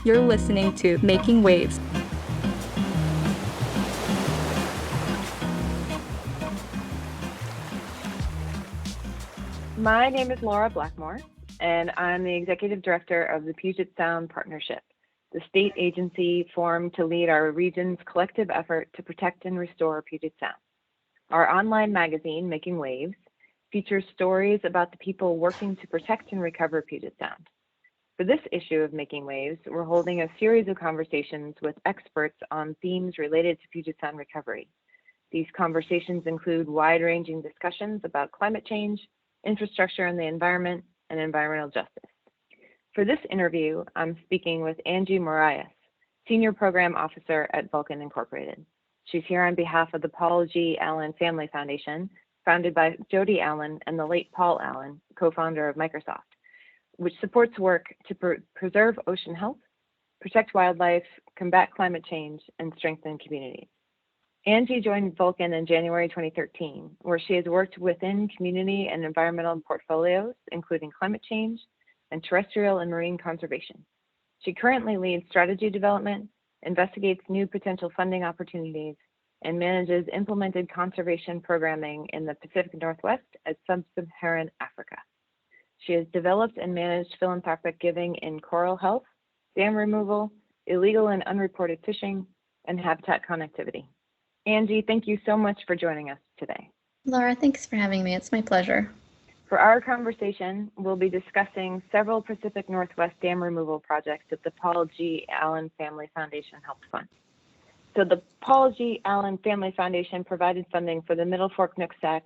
You're listening to Making Waves. My name is Laura Blackmore, and I'm the Executive Director of the Puget Sound Partnership, the state agency formed to lead our region's collective effort to protect and restore Puget Sound. Our online magazine, Making Waves, features stories about the people working to protect and recover Puget Sound. For this issue of Making Waves, we're holding a series of conversations with experts on themes related to Puget Sound recovery. These conversations include wide-ranging discussions about climate change, infrastructure and the environment, and environmental justice. For this interview, I'm speaking with Anji Moraes, Senior Program Officer at Vulcan Inc. She's here on behalf of the Paul G. Allen Family Foundation, founded by Jody Allen and the late Paul Allen, co-founder of Microsoft, which supports work to preserve ocean health, protect wildlife, combat climate change, and strengthen communities. Anji joined Vulcan in January 2013, where she has worked within community and environmental portfolios, including climate change and terrestrial and marine conservation. She currently leads strategy development, investigates new potential funding opportunities, and manages implemented conservation programming in the Pacific Northwest and Sub-Saharan Africa. She has developed and managed philanthropic giving in coral health, dam removal, illegal and unreported fishing, and habitat connectivity. Anji, thank you so much for joining us today. Laura, thanks for having me. It's my pleasure. For our conversation, we'll be discussing several Pacific Northwest dam removal projects that the Paul G. Allen Family Foundation helped fund. So the Paul G. Allen Family Foundation provided funding for the Middle Fork Nooksack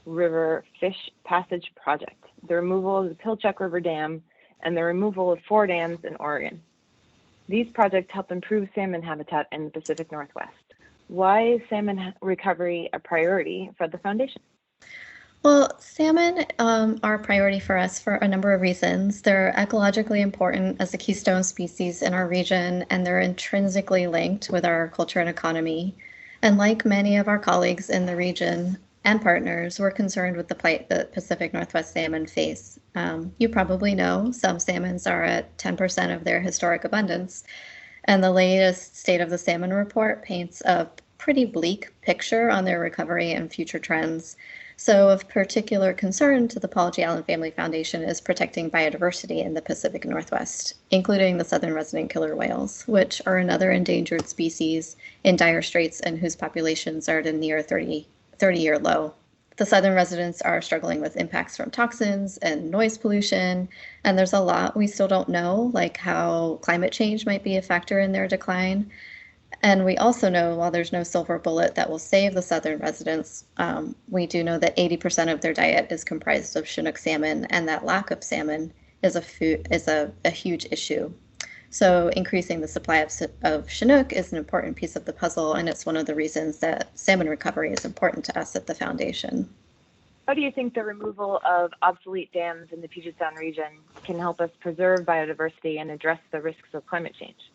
River Fish Passage Project, the removal of the Pilchuck River Dam, and the removal of 4 dams in Oregon. These projects help improve salmon habitat in the Pacific Northwest. Why is salmon recovery a priority for the foundation? Well, salmon are a priority for us for a number of reasons. They're ecologically important as a keystone species in our region, and they're intrinsically linked with our culture and economy. And like many of our colleagues in the region and partners, we're concerned with the plight that Pacific Northwest salmon face. You probably know some salmons are at 10% of their historic abundance, and the latest State of the Salmon report paints a pretty bleak picture on their recovery and future trends. So of particular concern to the Paul G. Allen Family Foundation is protecting biodiversity in the Pacific Northwest, including the southern resident killer whales, which are another endangered species in dire straits and whose populations are at a near 30-year low. The southern residents are struggling with impacts from toxins and noise pollution, and there's a lot we still don't know, like how climate change might be a factor in their decline. And we also know, while there's no silver bullet that will save the southern residents, we do know that 80% of their diet is comprised of Chinook salmon, and that lack of salmon is a huge issue. So increasing the supply of Chinook is an important piece of the puzzle, and it's one of the reasons that salmon recovery is important to us at the foundation. How do you think the removal of obsolete dams in the Puget Sound region can help us preserve biodiversity and address the risks of climate change?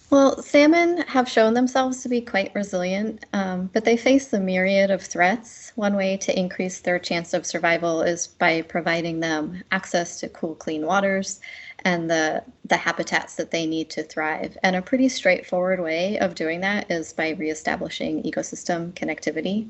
Well, salmon have shown themselves to be quite resilient, but they face a myriad of threats. One way to increase their chance of survival is by providing them access to cool, clean waters and the habitats that they need to thrive. And a pretty straightforward way of doing that is by reestablishing ecosystem connectivity.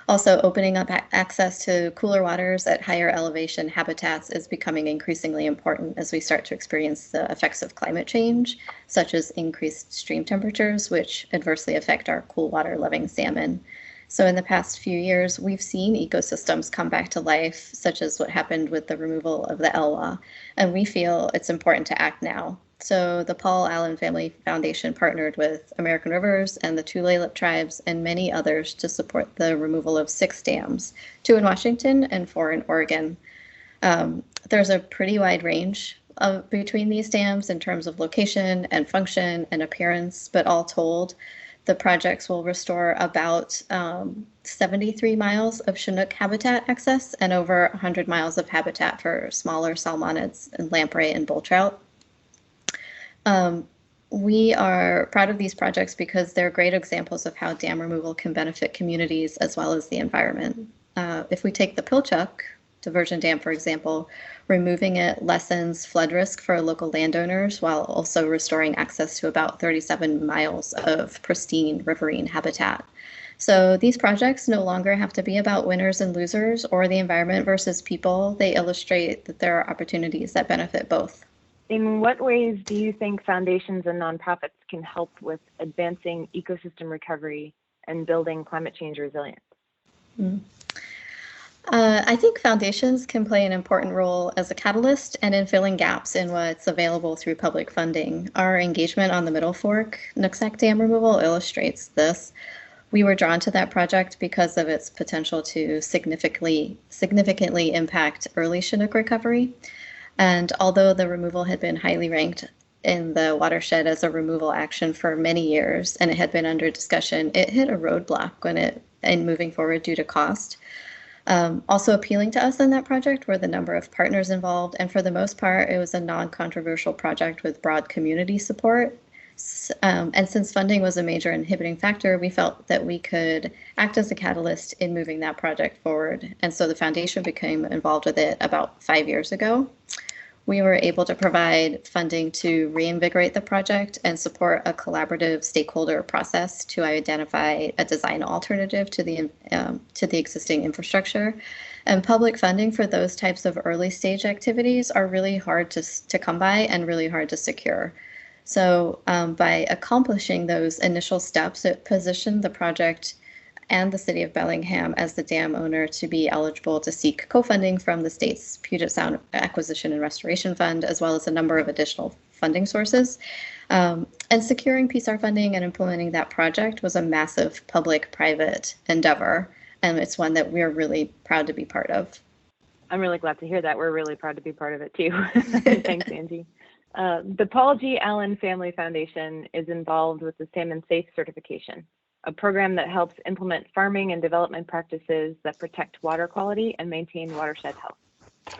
Also, opening up access to cooler waters at higher elevation habitats is becoming increasingly important as we start to experience the effects of climate change, such as increased stream temperatures, which adversely affect our cool water loving salmon. So in the past few years, we've seen ecosystems come back to life, such as what happened with the removal of the Elwha, and we feel it's important to act now. So the Paul Allen Family Foundation partnered with American Rivers and the Tulalip tribes and many others to support the removal of 6 dams, 2 in Washington and 4 in Oregon. There's a pretty wide range between these dams in terms of location and function and appearance, but all told, the projects will restore about 73 miles of Chinook habitat access and over 100 miles of habitat for smaller salmonids and lamprey and bull trout. We are proud of these projects because they're great examples of how dam removal can benefit communities as well as the environment. If we take the Pilchuck, diversion dam, for example, removing it lessens flood risk for local landowners while also restoring access to about 37 miles of pristine riverine habitat. So these projects no longer have to be about winners and losers or the environment versus people. They illustrate that there are opportunities that benefit both. In what ways do you think foundations and nonprofits can help with advancing ecosystem recovery and building climate change resilience? I think foundations can play an important role as a catalyst and in filling gaps in what's available through public funding. Our engagement on the Middle Fork Nooksack Dam removal illustrates this. We were drawn to that project because of its potential to significantly impact early Chinook recovery. And although the removal had been highly ranked in the watershed as a removal action for many years, and it had been under discussion, it hit a roadblock in moving forward due to cost. Also appealing to us in that project were the number of partners involved, and for the most part, it was a non-controversial project with broad community support. And since funding was a major inhibiting factor, we felt that we could act as a catalyst in moving that project forward. And so the foundation became involved with it about 5 years ago. We were able to provide funding to reinvigorate the project and support a collaborative stakeholder process to identify a design alternative to the existing infrastructure. And public funding for those types of early stage activities are really hard to come by and really hard to secure. So by accomplishing those initial steps, it positioned the project and the city of Bellingham as the dam owner to be eligible to seek co-funding from the state's Puget Sound Acquisition and Restoration Fund, as well as a number of additional funding sources. And securing PSAR funding and implementing that project was a massive public-private endeavor, and it's one that we're really proud to be part of. I'm really glad to hear that. We're really proud to be part of it too. Thanks, Angie. The Paul G. Allen Family Foundation is involved with the Salmon Safe certification, a program that helps implement farming and development practices that protect water quality and maintain watershed health.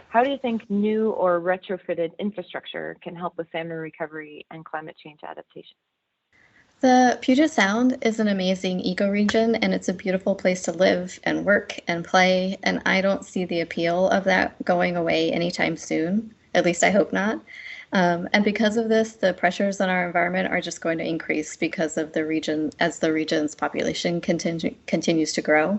How do you think new or retrofitted infrastructure can help with salmon recovery and climate change adaptation? The Puget Sound is an amazing ecoregion, and it's a beautiful place to live and work and play, and I don't see the appeal of that going away anytime soon. At least I hope not. And because of this, the pressures on our environment are just going to increase because of the region, as the region's population continues to grow.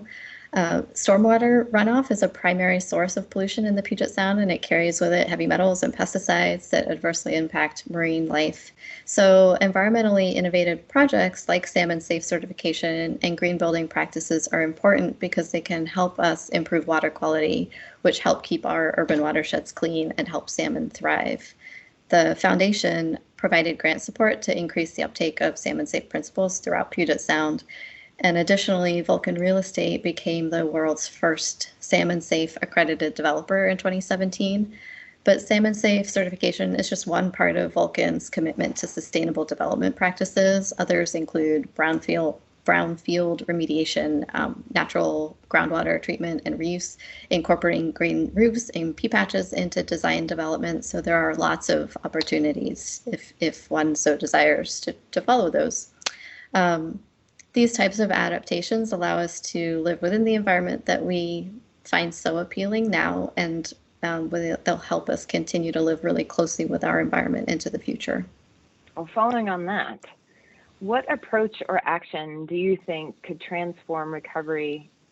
Stormwater runoff is a primary source of pollution in the Puget Sound, and it carries with it heavy metals and pesticides that adversely impact marine life. So environmentally innovative projects like salmon safe certification and green building practices are important because they can help us improve water quality, which help keep our urban watersheds clean and help salmon thrive. The foundation provided grant support to increase the uptake of salmon safe principles throughout Puget Sound. And additionally, Vulcan Real Estate became the world's first salmon safe accredited developer in 2017. But salmon safe certification is just one part of Vulcan's commitment to sustainable development practices. Others include brownfield remediation, natural groundwater treatment and reuse, incorporating green roofs and pea patches into design development. So there are lots of opportunities if one so desires to follow those. These types of adaptations allow us to live within the environment that we find so appealing now, and they'll help us continue to live really closely with our environment into the future. Well, following on that, what approach or action do you think could transform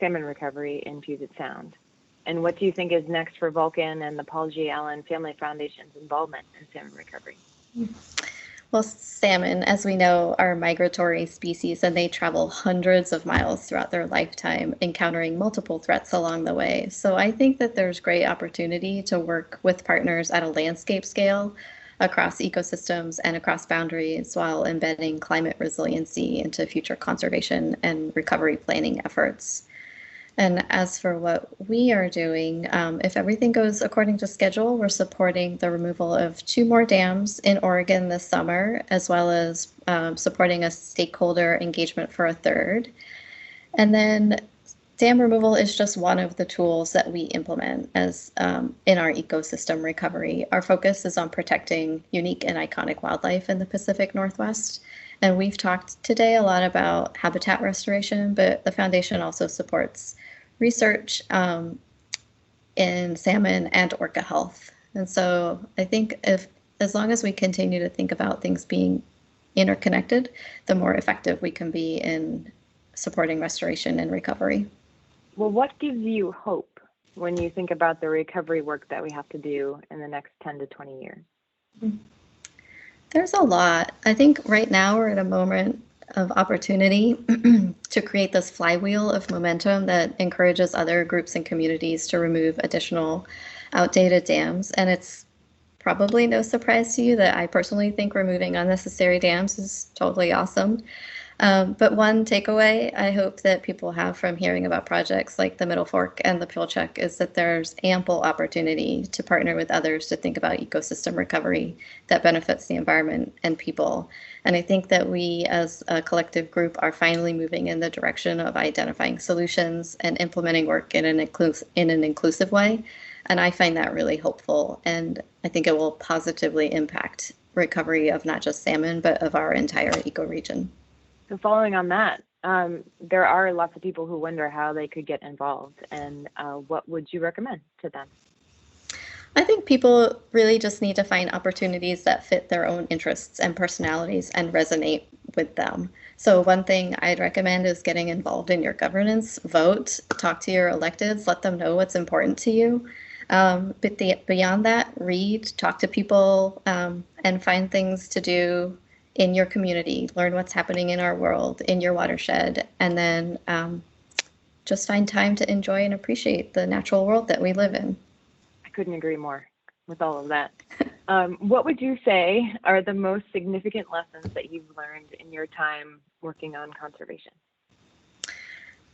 salmon recovery in Puget Sound? And what do you think is next for Vulcan and the Paul G. Allen Family Foundation's involvement in salmon recovery? Well, salmon, as we know, are migratory species, and they travel hundreds of miles throughout their lifetime, encountering multiple threats along the way. So I think that there's great opportunity to work with partners at a landscape scale across ecosystems and across boundaries while embedding climate resiliency into future conservation and recovery planning efforts. And as for what we are doing, if everything goes according to schedule, we're supporting the removal of 2 more dams in Oregon this summer, as well as supporting a stakeholder engagement for a 3rd. And then dam removal is just one of the tools that we implement as in our ecosystem recovery. Our focus is on protecting unique and iconic wildlife in the Pacific Northwest. And we've talked today a lot about habitat restoration, but the foundation also supports research in salmon and orca health. And so I think as long as we continue to think about things being interconnected, the more effective we can be in supporting restoration and recovery. Well, what gives you hope when you think about the recovery work that we have to do in the next 10 to 20 years? There's a lot. I think right now we're at a moment of opportunity to create this flywheel of momentum that encourages other groups and communities to remove additional outdated dams. And it's probably no surprise to you that I personally think removing unnecessary dams is totally awesome. But one takeaway I hope that people have from hearing about projects like the Middle Fork and the Pilchuck is that there's ample opportunity to partner with others to think about ecosystem recovery that benefits the environment and people. And I think that we as a collective group are finally moving in the direction of identifying solutions and implementing work in an inclusive way. And I find that really hopeful. And I think it will positively impact recovery of not just salmon, but of our entire ecoregion. So following on that, there are lots of people who wonder how they could get involved, and what would you recommend to them? I think people really just need to find opportunities that fit their own interests and personalities and resonate with them. So one thing I'd recommend is getting involved in your governance, vote, talk to your electeds, let them know what's important to you. But beyond that, read, talk to people, and find things to do in your community, learn what's happening in our world, in your watershed, and then just find time to enjoy and appreciate the natural world that we live in. I couldn't agree more with all of that. What would you say are the most significant lessons that you've learned in your time working on conservation?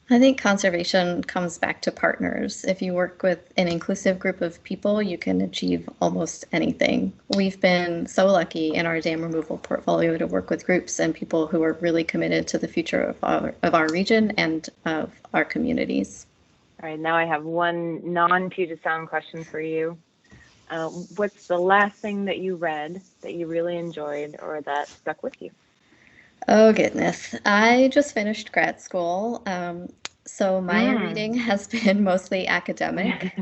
I think conservation comes back to partners. If you work with an inclusive group of people, you can achieve almost anything. We've been so lucky in our dam removal portfolio to work with groups and people who are really committed to the future of our region and of our communities. All right, now I have one non-Puget Sound question for you. What's the last thing that you read that you really enjoyed or that stuck with you? Oh, goodness. I just finished grad school, so my reading has been mostly academic.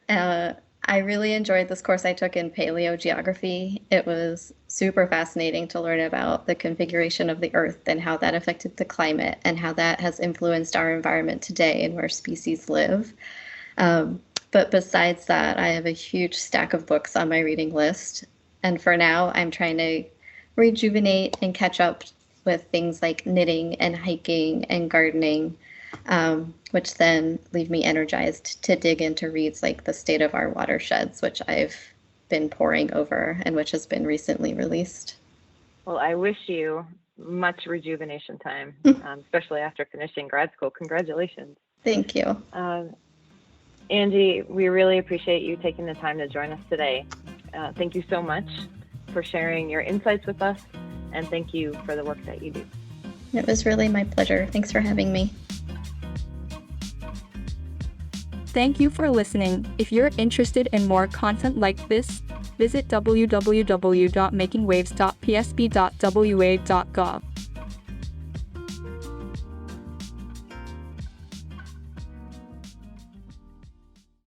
I really enjoyed this course I took in paleogeography. It was super fascinating to learn about the configuration of the Earth and how that affected the climate and how that has influenced our environment today and where species live. But besides that, I have a huge stack of books on my reading list. And for now, I'm trying to rejuvenate and catch up with things like knitting and hiking and gardening, which then leave me energized to dig into reads like The State of Our Watersheds, which I've been poring over and which has been recently released. Well, I wish you much rejuvenation time, especially after finishing grad school. Congratulations. Thank you. Anji, we really appreciate you taking the time to join us today. Thank you so much for sharing your insights with us, and thank you for the work that you do. It was really my pleasure. Thanks for having me. Thank you for listening. If you're interested in more content like this, visit www.makingwaves.psb.wa.gov.